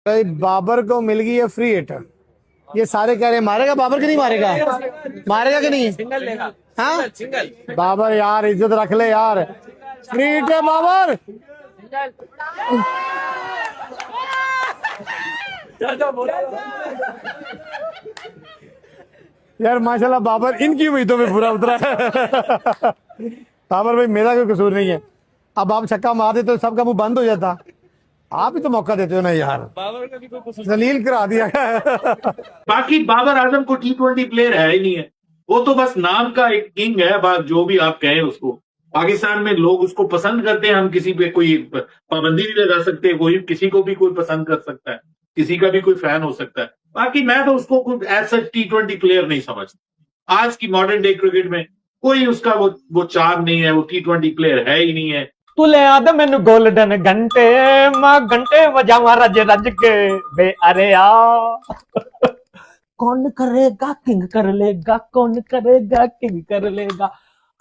भाई बाबर को मिल गई है फ्री हिट। ये सारे कह रहे मारेगा बाबर कि नहीं मारेगा, मारेगा कि नहीं? सिंगल लेगा। हाँ सिंगल बाबर यार इज्जत रख ले यार, फ्री हिट है बाबर। यार माशाल्लाह बाबर इनकी उम्मीदों में पूरा उतरा है। बाबर भाई मेरा कोई कसूर नहीं है, अब आप छक्का मार देते तो सबका मुंह बंद हो जाता। आप ही तो मौका देते हो ना यार, बाबर का भी कोई कसूर जलील करा दिया। बाकी बाबर आजम को T20 प्लेयर है ही नहीं है, वो तो बस नाम का एक किंग है। बात जो भी आप कहें उसको, पाकिस्तान में लोग उसको पसंद करते हैं। हम किसी पे कोई पाबंदी नहीं लगा सकते, कोई किसी को भी कोई पसंद कर सकता है, किसी का भी कोई फैन हो सकता है। बाकी मैं तो उसको कुछ एज सच T20 प्लेयर नहीं समझता। आज की मॉडर्न डे क्रिकेट में कोई उसका वो चार्म नहीं है, वो T20 प्लेयर है ही नहीं है। तू ले आद मैनू गोल्डन घंटे मां घंटे बजावा रज रज के बे अरे आ कौन करेगा किंग कर लेगा, कौन करेगा किंग कर लेगा।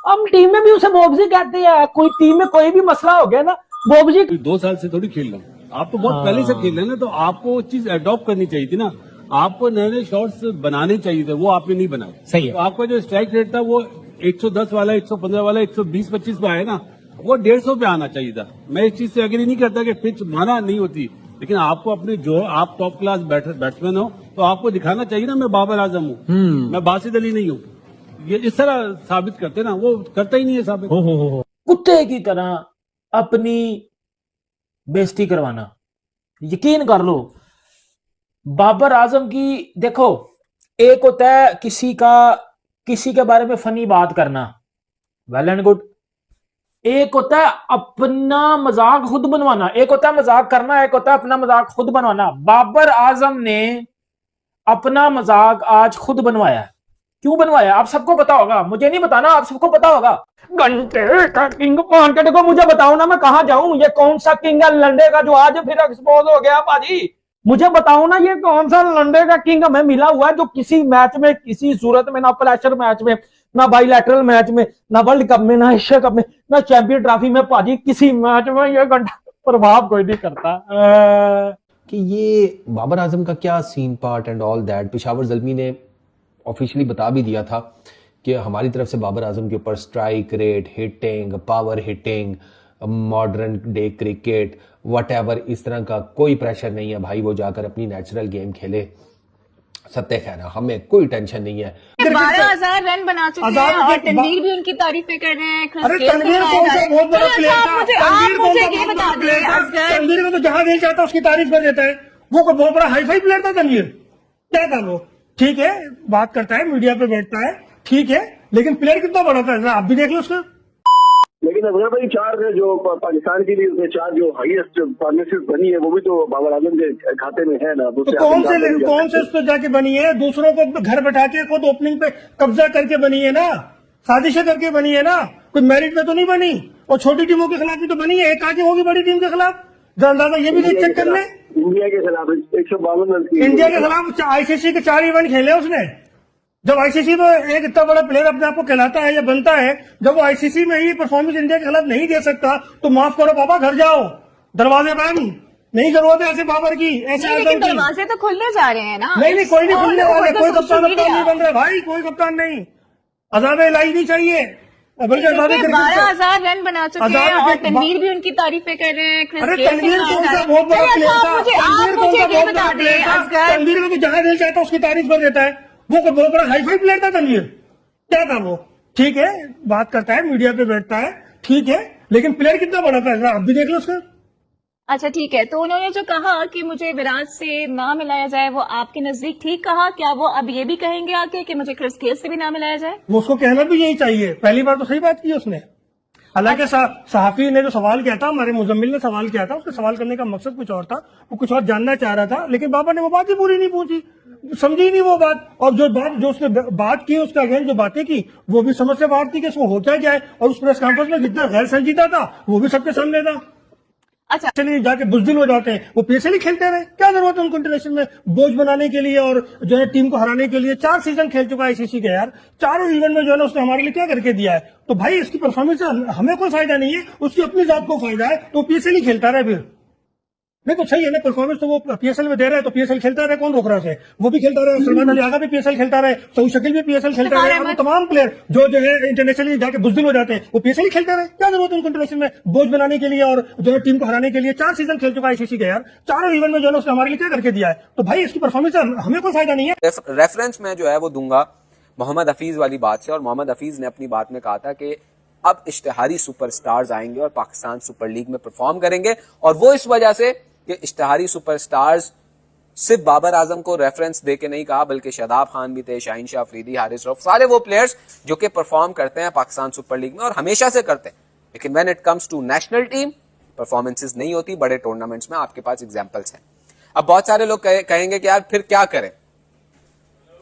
हम टीम में भी उसे बोबजी कहते हैं। कोई टीम में कोई भी मसला हो गया ना, बोबजी 2 साल से थोड़ी खेल रहा हूँ, आप तो बहुत पहले से खेल रहे हैं ना, तो आपको वो चीज अडॉप्ट करनी चाहिए थी ना। आपको नए नए शॉट्स बनाने चाहिए थे, वो आपने नहीं बनाए। सही है। तो आपका जो स्ट्राइक रेट था वो 110 वाला, 115 वाला, 120-25 पे आया ना, वो 150 पे आना चाहिए था। मैं इस चीज से एग्री नहीं करता कि पिच माना नहीं होती, लेकिन आपको अपने जो आप टॉप क्लास बैट्समैन हो तो आपको दिखाना चाहिए ना मैं बाबर आजम हूँ, मैं बासित अली नहीं हूँ। ये इस तरह साबित करते ना, वो करता ही नहीं है साबित। कुत्ते की तरह अपनी बेइज्जती करवाना। यकीन कर लो बाबर आजम की, देखो एक होता है किसी के बारे में फनी बात करना, वेल एंड गुड। एक होता है अपना मजाक खुद बनवाना, एक होता है मजाक करना, एक होता है अपना मजाक खुद बनवाना। बाबर आजम ने अपना मजाक आज खुद बनवाया। क्यों बनवाया आप सबको पता होगा, मुझे नहीं बताना, आप सबको पता होगा। घंटे का किंग पहन के देखो, मुझे बताओ ना मैं कहां जाऊं। ये कौन सा किंग है लंडे का जो आज फिर एक्सपोज हो गया भाजी? मुझे बताओ ना ये कौन सा लंडे का किंग हमें मिला हुआ है जो किसी मैच में किसी सूरत में, ना प्रेशर मैच में, ना बाइलैटरल मैच में, ना वर्ल्ड कप में, ना एशिया कप में, ना चैंपियन ट्रॉफी में, भाजी किसी मैच में ये घंटा प्रभाव कोई नहीं करता। कि ये बाबर आजम का क्या scene part and all that. Peshawar Zalmi ने ऑफिशियली बता भी दिया था कि हमारी तरफ से बाबर आजम के ऊपर strike rate, hitting, power hitting, modern day cricket, whatever, इस तरह का कोई प्रेशर नहीं है भाई। वो जाकर अपनी नेचुरल गेम खेले, सत्य कहना, हमें कोई टेंशन नहीं है। 12,000 रन बना चुके हैं और तनवीर भी उनकी तारीफें कर रहे हैं। अरे तनवीर कौन सा बहुत बड़ा प्लेयर था, आप मुझे ये बता दें असगर, तनवीर को तो जहां दिल चाहता है उसकी तारीफ कर देता है। वो कोई बहुत बड़ा हाई फाई प्लेयर था तनवीर, क्या था वो? ठीक है बात करता है, मीडिया पे बैठता है, ठीक है, लेकिन प्लेयर कितना बड़ा था आप भी देख लो उसका। लेकिन अगर भाई 4 जो पाकिस्तान के लिए उसने 4 जो हाईएस्ट पार्टनरशिप बनी है वो भी तो बाबर आजम के खाते में है ना। तो कौन से उस पर जाके बनी है? दूसरों को घर बैठा के खुद ओपनिंग पे कब्जा करके बनी है ना, साजिशें करके बनी है ना, कोई मेरिट में तो नहीं बनी। और छोटी टीमों के खिलाफ भी तो बनी है, एक आगे होगी बड़ी टीम के खिलाफ। जो अंदाजा ये भी चेक कर ले, इंडिया के खिलाफ 152 रन, इंडिया के खिलाफ आईसीसी के 4 इवेंट खेले उसने। जब आईसीसी में एक इतना बड़ा प्लेयर अपने आप को कहलाता है या बनता है, जब वो आईसीसी में ही परफॉर्मेंस इंडिया के खिलाफ नहीं दे सकता तो माफ करो बाबा, घर जाओ, दरवाजे बंद, नहीं जरूरत है ऐसे बाबर की, ऐसे लेकिन दरवाजे तो खुलने जा रहे हैं ना। नहीं कोई नहीं खुलने वाले, कोई कप्तान नहीं बन रहा भाई, कोई कप्तान नहीं। अजाब इलाही नहीं चाहिए, बल्कि 12,000 रन बना चुके हैं और तनवीर भी उनकी तारीफें कर रहे हैं। अरे तनवीर कौन सा बहुत बड़ा प्लेयर था, आप मुझे ये बता दें असगर, तनवीर को तो जहां दिल चाहता है उसकी तारीफ कर देता है। वो कोई बहुत बड़ा हाई फाई प्लेयर था तनवीर, क्या था वो? ठीक है बात करता है, मीडिया पे बैठता है, ठीक है, लेकिन प्लेयर कितना बड़ा था आप भी देख लो उसका। अच्छा ठीक है, तो उन्होंने जो कहा कि मुझे विराट से ना मिलाया जाए, वो आपके नजदीक ठीक कहा? क्या वो अब ये भी कहेंगे आके कि मुझे क्रिस गेल से भी ना मिलाया जाए? वो उसको कहना भी यही चाहिए, पहली बार तो सही बात की उसने। हालांकि सहाफी ने जो सवाल किया था, हमारे मुजम्मिल ने सवाल किया था, उसके सवाल करने का मकसद कुछ और था, वो कुछ और जानना चाह रहा था, लेकिन बाबा ने वो बात ही पूरी नहीं पूछी, समझी नहीं वो बात। और जो उसने बात की, उसका अगेंस्ट जो बातें की, वो भी समझ से बात थी कि इसको हो क्या जाए। और उस प्रेस कॉन्फ्रेंस में जितना गैर संजीदा था वो भी सबके सामने था। अच्छा चलिए जाके बुजदिल हो जाते हैं, वो पैसे नहीं खेलते रहे, क्या जरूरत है उनको इंटरनेशनल में बोझ बनाने के लिए और जो है टीम को हराने के लिए। 4 सीजन खेल चुका है आईसीसी के यार, चारों इवेंट में जो है ना उसने हमारे लिए क्या करके दिया है। तो भाई इसकी परफॉर्मेंस से हमें कोई फायदा नहीं है, उसकी अपनी जात को फायदा है, तो पैसे नहीं खेलता रहे फिर। नहीं तो सही है ना, परफॉर्मेंस तो वो पीएसएल में दे रहा है, तो पीएसएल खेलता रहे, कौन रोक रहा है? वो भी खेलता रहे, सलमान अली आगा भी पीएसएल खेलता रहे, सऊद शकील भी पीएसएल खेलता रहे, वो तमाम प्लेयर जो है इंटरनेशनली जाके बुजदिल हो जाते हैं, वो पीएसएल ही खेलते रहे। क्या जरूरत है उनको इंटरनेशनल में बोझ बनाने के लिए और जो है टीम को हराने के लिए? 4 सीजन खेल चुका है आईसीसी के यार, चारों इवेंट में जो है उसने हमारे लिए क्या करके दिया है? तो भाई इसकी परफॉर्मेंस से हमें कोई फायदा नहीं है। रेफरेंस में जो है वो दूंगा मोहम्मद हफीज वाली बात से, और मोहम्मद हफीज ने अपनी बात में कहा था कि अब इश्तिहारी सुपरस्टार्स आएंगे और पाकिस्तान सुपर लीग में परफॉर्म करेंगे, और वो इस वजह से कि इश्तिहारी सुपरस्टार्स सिर्फ बाबर आजम को रेफरेंस देके नहीं कहा, बल्कि शादाब खान भी थे, शाहीन शाह अफरीदी, हारिस रऊफ, सारे वो प्लेयर्स जो कि परफॉर्म करते हैं पाकिस्तान सुपर लीग में और हमेशा से करते हैं, लेकिन when it comes to national team performances नहीं होती। बड़े टूर्नामेंट्स में आपके पास एग्जांपल्स हैं। अब बहुत सारे लोग कहेंगे कि यार फिर क्या करें,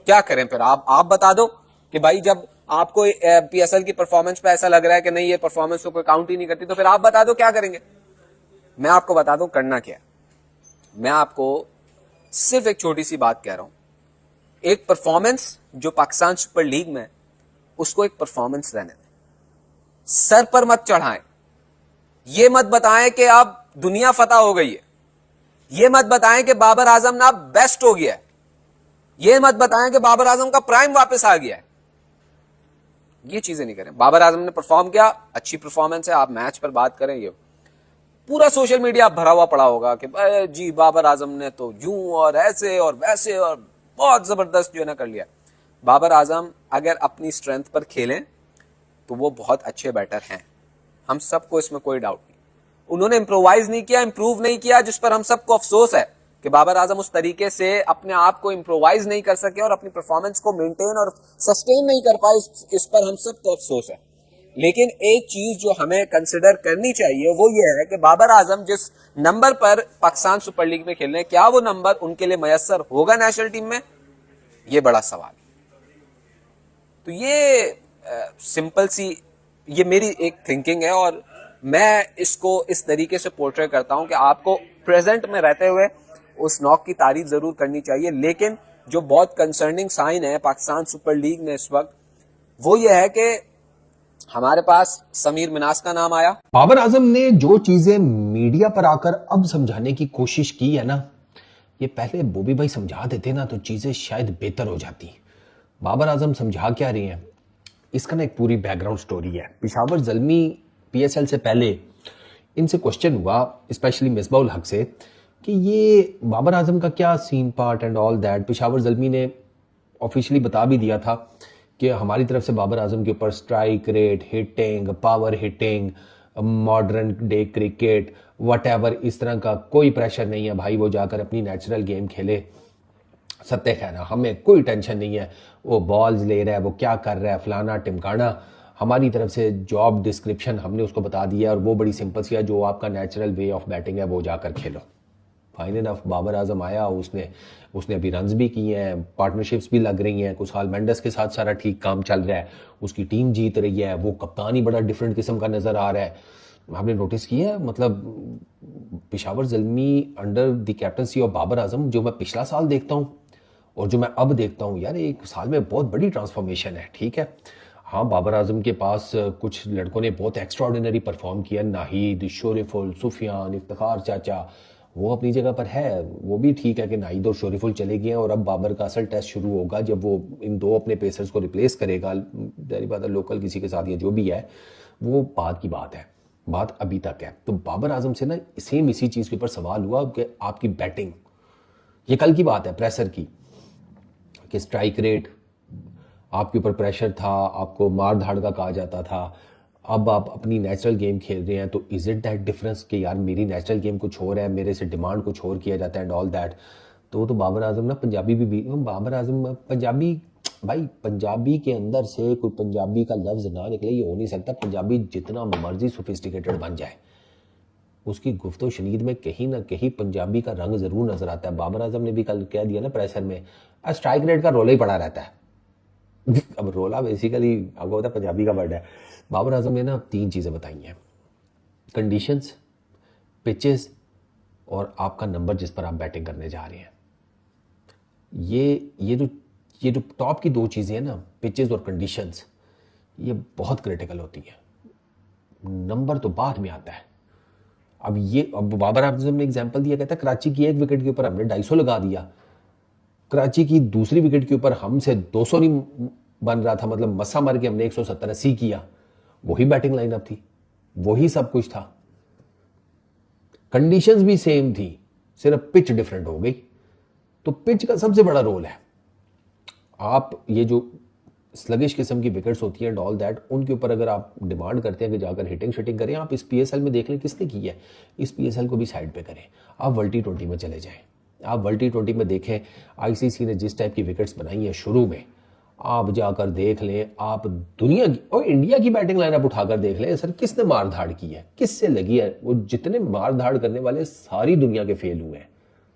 क्या करें? फिर आप बता दो कि भाई जब आपको पीएसएल की परफॉर्मेंस पे ऐसा लग रहा है कि नहीं ये परफॉर्मेंस तो कोई काउंट ही नहीं करती, तो फिर आप बता दो क्या करेंगे। मैं आपको बता दूं करना क्या है। मैं आपको सिर्फ एक छोटी सी बात कह रहा हूं, एक परफॉर्मेंस जो पाकिस्तान सुपर लीग में, उसको एक परफॉर्मेंस रहने दें, सर पर मत चढ़ाएं। ये मत बताएं कि अब दुनिया फतह हो गई है, ये मत बताएं कि बाबर आजम ना बेस्ट हो गया है, ये मत बताएं कि बाबर आजम का प्राइम वापस आ गया है। ये चीजें नहीं करें। बाबर आजम ने परफॉर्म किया, अच्छी परफॉर्मेंस है, आप मैच पर बात करें, ये पूरा सोशल मीडिया भरा हुआ पड़ा होगा कि जी बाबर आजम ने तो यूं और ऐसे और वैसे और बहुत जबरदस्त जो है ना कर लिया। बाबर आजम अगर अपनी स्ट्रेंथ पर खेलें तो वो बहुत अच्छे बैटर हैं, हम सबको इसमें कोई डाउट नहीं। उन्होंने इंप्रोवाइज नहीं किया, इंप्रूव नहीं किया, जिस पर हम सबको अफसोस है कि बाबर आजम उस तरीके से अपने आप को इंप्रोवाइज नहीं कर सके और अपनी परफॉर्मेंस को मेंटेन और सस्टेन नहीं कर पाए, इस पर हम सबको अफसोस है। लेकिन एक चीज जो हमें कंसिडर करनी चाहिए वो ये है कि बाबर आजम जिस नंबर पर पाकिस्तान सुपर लीग में खेल रहे हैं, क्या वो नंबर उनके लिए मयसर होगा नेशनल टीम में? ये बड़ा सवाल है। तो ये सिंपल सी ये मेरी एक थिंकिंग है और मैं इसको इस तरीके से पोर्ट्रे करता हूं कि आपको प्रेजेंट में रहते हुए उस नॉक की तारीफ जरूर करनी चाहिए, लेकिन जो बहुत कंसर्निंग साइन है पाकिस्तान सुपर लीग में इस वक्त वो ये है कि हमारे पास समीर मिनास का नाम आया। बाबर आजम ने जो चीजें मीडिया पर आकर अब समझाने की कोशिश की है ना, ये पहले बॉबी भाई समझा देते ना तो चीजें शायद बेहतर हो जाती। बाबर आजम समझा क्या रहे हैं, इसका ना एक पूरी बैकग्राउंड स्टोरी है। पेशावर ज़ल्मी पीएसएल से पहले इनसे क्वेश्चन हुआ, स्पेशली मिसबाउल हक से, कि ये बाबर आजम का क्या scene part and all that. Peshawar Zalmi ने ऑफिशियली बता भी दिया था कि हमारी तरफ से बाबर आजम के ऊपर strike rate, hitting, power hitting, modern day cricket, whatever, इस तरह का कोई प्रेशर नहीं है भाई। वो जाकर अपनी नेचुरल गेम खेले, सत्य कहना, हमें कोई टेंशन नहीं है वो बॉल्स ले रहा है, वो क्या कर रहा है, फलाना टिमकाना। हमारी तरफ से जॉब डिस्क्रिप्शन हमने उसको बता दिया और वो बड़ी सिंपल सी है, जो आपका नेचुरल वे ऑफ बैटिंग है वो जाकर खेलो। फाइन इनफ, बाबर आजम आया, उसने अभी रन्स भी किए हैं, पार्टनरशिप्स भी लग रही हैं, कुछ हाल मेंडस के साथ सारा ठीक काम चल रहा है, उसकी टीम जीत रही है, वो कप्तान ही बड़ा डिफरेंट किस्म का नजर आ रहा है। आपने नोटिस किया है, मतलब Peshawar Zalmi under the captaincy of Babar Azam, जो मैं पिछला साल देखता हूँ और जो मैं अब देखता हूँ, यार एक साल में बहुत बड़ी ट्रांसफॉर्मेशन है। ठीक है, हाँ बाबर आजम के पास कुछ लड़कों ने बहुत एक्स्ट्राऑर्डिनरी परफॉर्म किया, नाहिद, शोरिफुल, सुफियान, इफ्तिखार चाचा, वो अपनी जगह पर है, वो भी ठीक है कि नाहिद और शोरिफुल चले गए हैं और अब बाबर का असल टेस्ट शुरू होगा जब वो इन दो अपने पेसर्स को रिप्लेस करेगा, जाहिर बात है लोकल किसी के साथ या जो भी है, वो बात की बात है, बात अभी तक है। तो बाबर आजम से ना सेम इसी चीज़ के ऊपर सवाल हुआ कि आपकी बैटिंग, ये कल की बात है प्रेशर की, कि स्ट्राइक रेट, आपके ऊपर प्रेशर था, आपको मार धाड़ का कहा जाता था, अब आप अपनी नेचुरल गेम खेल रहे हैं, तो इज इट दैट डिफरेंस कि यार मेरी नेचुरल गेम कुछ और है, मेरे से डिमांड कुछ और किया जाता है एंड ऑल दैट। तो बाबर आजम ना पंजाबी भी बाबर आजम पंजाबी, भाई पंजाबी के अंदर से कोई पंजाबी का लफ्ज ना निकले ये हो नहीं सकता। पंजाबी जितना मर्जी सोफिस्टिकेटेड बन जाए, उसकी गुफ्तो शनीद में कहीं ना कहीं पंजाबी का रंग जरूर नजर आता है। बाबर आजम ने भी कल कह दिया ना प्रेशर में, स्ट्राइक रेट का रोला ही पड़ा रहता है। अब रोला बेसिकली आपको पता है पंजाबी का वर्ड है। बाबर आजम ने ना 3 चीज़ें बताई हैं, कंडीशंस, पिचेस और आपका नंबर जिस पर आप बैटिंग करने जा रहे हैं। ये जो टॉप की 2 चीज़ें हैं ना, पिचेस और कंडीशंस, ये बहुत क्रिटिकल होती हैं। नंबर तो बाद में आता है। अब बाबर आजम ने एग्जांपल दिया, कहता है कराची की एक विकेट के ऊपर हमने 250 लगा दिया, कराची की दूसरी विकेट के ऊपर हमसे 200 नहीं बन रहा था, मतलब मस्सा मार के हमने 170-80 किया। वही बैटिंग लाइनअप थी, वही सब कुछ था, कंडीशंस भी सेम थी, सिर्फ पिच डिफरेंट हो गई। तो पिच का सबसे बड़ा रोल है। आप ये जो स्लगिश किस्म की विकेट्स होती हैं एंड ऑल दैट, उनके ऊपर अगर आप डिमांड करते हैं कि जाकर हिटिंग शिटिंग करें, आप इस पीएसएल में देख लें किसने की है, इस पीएसएल को भी साइड पे करें, आप वर्ल्ड टी20 में चले जाएं। आप वर्ल्ड टी20 में देखें आईसीसी ने जिस टाइप की विकेट्स बनाई हैं शुरू में, आप जाकर देख लें, आप दुनिया की और इंडिया की बैटिंग लाइनअप उठाकर देख लें, सर किसने मार धाड़ की है, किससे लगी है। वो जितने मार धाड़ करने वाले सारी दुनिया के फेल हुए हैं,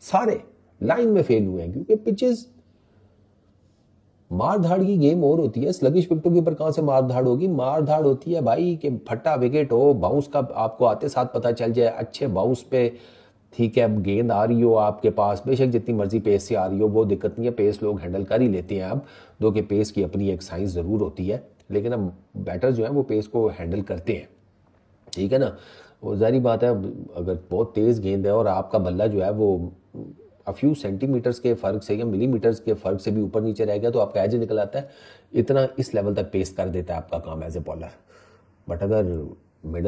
सारे लाइन में फेल हुए हैं, क्योंकि पिचेस मार धाड़ की गेम और होती है। स्लगिश विकेटों के ऊपर कहां से मार धाड़ होगी, मार धाड़ होती है भाई कि फटा विकेट हो, बाउंस का आपको आते साथ पता चल जाए, अच्छे बाउंस पे ठीक है गेंद आ रही हो आपके पास, बेशक जितनी मर्जी पेस से आ रही हो, वो दिक्कत नहीं है, पेस लोग हैंडल कर ही लेते हैं अब, दो के पेस की अपनी एक साइंस जरूर होती है, लेकिन अब बैटर जो है वो पेस को हैंडल करते हैं, ठीक है ना। वो जारी बात है, अगर बहुत तेज गेंद है और आपका बल्ला जो है वो फ्यू सेंटीमीटर्स के फर्क से या मिलीमीटर्स के फर्क से भी ऊपर नीचे रह गया तो आपका एज निकल आता है, इतना इस लेवल तक पेस कर देता है आपका काम एज ए बॉलर। बट अगर